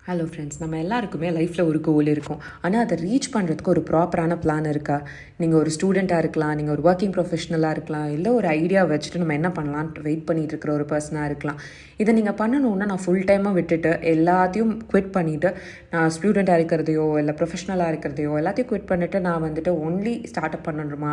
Hello friends, நம்ம எல்லாருக்குமே லைஃப்பில் ஒரு கோல் இருக்கும். ஆனால் அதை ரீச் பண்ணுறதுக்கு ஒரு ப்ராப்பரான பிளான் இருக்கா? நீங்கள் ஒரு ஸ்டூடெண்ட்டாக இருக்கலாம், நீங்கள் ஒரு ஒர்க்கிங் ப்ரொஃபஷனலாக இருக்கலாம், இல்லை ஒரு ஐடியா வச்சுட்டு நம்ம என்ன பண்ணலான்ட்டு வெயிட் பண்ணிகிட்டு இருக்கிற ஒரு பர்சனாக இருக்கலாம். இதை நீங்கள் பண்ணணுன்னா நான் ஃபுல் டைமாக விட்டுட்டு எல்லாத்தையும் குவிட் பண்ணிவிட்டு நான் ஸ்டூடெண்ட்டாக இருக்கிறதையோ இல்லை ப்ரொஃபஷனலாக இருக்கிறதையோ எல்லாத்தையும் குவிட் பண்ணிவிட்டு நான் வந்துட்டு ஒன்லி ஸ்டார்ட் அப் பண்ணணுமா,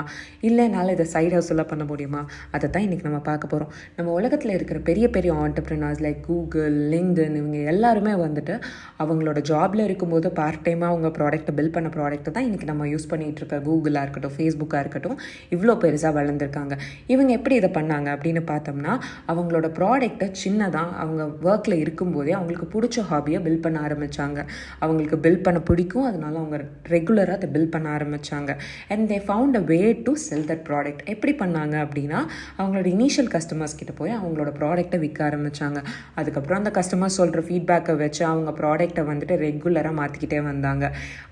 இல்லை என்னால் இதை சைட் ஹவுஸில் பண்ண முடியுமா? அதை தான் இன்றைக்கி நம்ம பார்க்க போகிறோம். நம்ம உலகத்தில் இருக்கிற பெரிய பெரிய ஆண்டர்ப்ரினர்ஸ் லைக் கூகுள், லிங்க்டின், இவங்க எல்லாருமே வந்துட்டு அவங்களோட ஜாபில் இருக்கும்போது பார்ட் டைமாக அவங்க ப்ராடக்ட்டை பில்ட் பண்ண ப்ராடக்ட்டை தான் இன்றைக்கி நம்ம யூஸ் பண்ணிகிட்டு இருக்க கூகுளாக இருக்கட்டும், ஃபேஸ்புக்காக இருக்கட்டும், இவ்வளோ பெருசாக வளர்ந்துருக்காங்க. இவங்க எப்படி இதை பண்ணாங்க அப்படின்னு பார்த்தோம்னா, அவங்களோட ப்ராடக்ட்டை சின்னதாக அவங்க ஒர்க்கில் இருக்கும்போதே அவங்களுக்கு பிடிச்ச ஹாபியை பில்ட் பண்ண ஆரம்பித்தாங்க. அவங்களுக்கு பில்ட் பண்ண பிடிக்கும், அதனால அவங்க ரெகுலராக அதை பில்ட் பண்ண ஆரம்பித்தாங்க. And they found a way to sell that product. எப்படி பண்ணாங்க அப்படின்னா, அவங்களோட இனிஷியல் கஸ்டமர்ஸ் கிட்ட போய் அவங்களோட ப்ராடக்ட்டை விற்க ஆரம்பித்தாங்க. அதுக்கப்புறம் அந்த கஸ்டமர்ஸ் சொல்கிற ஃபீட்பேக்கை வச்சு அவங்க ப்ராடக்ட்டை வந்துட்டு ரெகுலராக மாற்றிக்கிட்டே வந்தாங்க.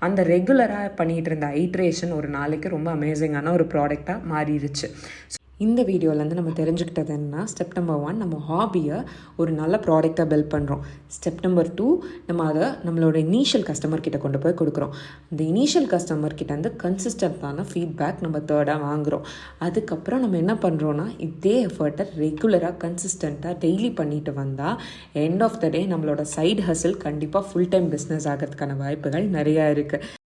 அந்த ரெகுலராக பண்ணிகிட்டு இருந்த ஐட்ரேஷன் ஒரு நாளைக்கு ரொம்ப அமேசிங்கான ஒரு ப்ராடக்டாக மாறிடுச்சு. இந்த வீடியோலேருந்து நம்ம தெரிஞ்சுக்கிட்டது என்ன? ஸ்டெப் நம்பர் 1, நம்ம ஹாபியை ஒரு நல்ல ப்ராடக்டாக பில்ட் பண்ணுறோம். ஸ்டெப் நம்பர் 2, நம்ம அதை நம்மளோட இனிஷியல் கஸ்டமர் கிட்ட கொண்டு போய் கொடுக்குறோம். இந்த இனிஷியல் கஸ்டமர் கிட்ட வந்து கன்சிஸ்டன்டான ஃபீட்பேக் நம்ம தேர்டாக வாங்குகிறோம். அதுக்கப்புறம் நம்ம என்ன பண்ணுறோன்னா, இதே எஃபர்ட்டை ரெகுலராக கன்சிஸ்டண்ட்டாக டெய்லி பண்ணிட்டு வந்தால் எண்ட் ஆஃப் த டே நம்மளோட சைடு ஹசில் கண்டிப்பாக ஃபுல் டைம் பிஸ்னஸ் ஆகிறதுக்கான வாய்ப்புகள் நிறையா இருக்குது.